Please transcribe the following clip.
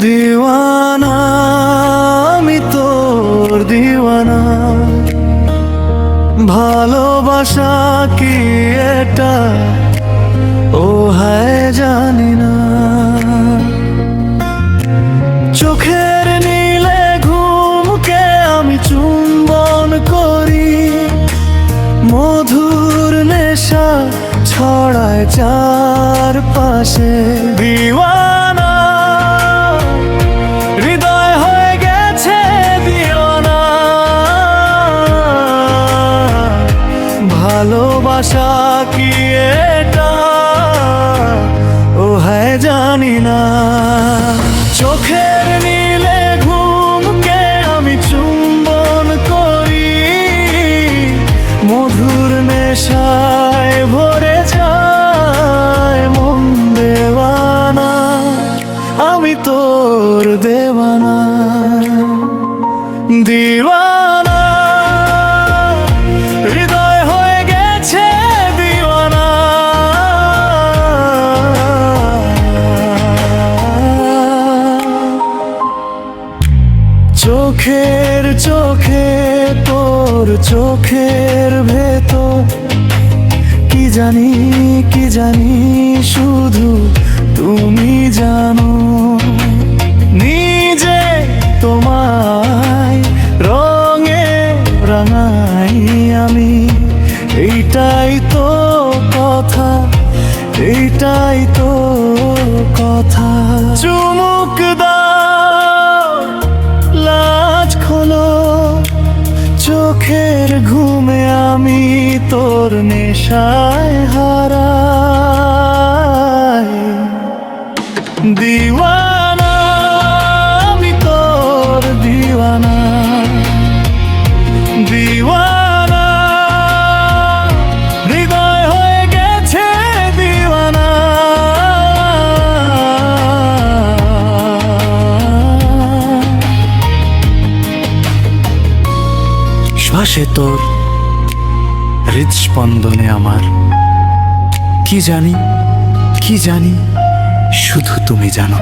দিওয়ানা আমি তোর দিওয়ানা, ভালোবাসা কি এটা ও হায় জানি না। চোখের নীলে ঘুমকে আমি চুম্বন করি, মধুর নেশা ছড়ায় চারপাশে। দিওয়ানা হৃদয় হয়ে গেছে দিওয়ানা, ভালোবাসা কি এটা ও হ্যায় জানি না। চোখের নীলে ঘুমকে আমি চুম্বন করি, মধুর নেশায় ভরে যায় মন। দেওয়ানা আমি তোর দেওয়ানা, দিওয়ানা হৃদয় হয়ে গেছে দিওয়ানা। চোখের চোখে তোর চোখের ভেতর কি জানি শুধু তুমি জানো। নিজে তোমায় রঙে রাঙাই আমি, এইটাই তো কথা, এইটাই তো কথা। চুমুক দাও লাজ খোলো, চোখের ঘুমে আমি তোর নেশায় হারাই। দিওয়ানা আমি তোর দিওয়ানা, দিওয়ানা হৃদয় হয়ে গেছে দিওয়ানা। শ্বাসে তোর হৃদস্পন্দনে আমার কি জানি শুধু তুমি জানো।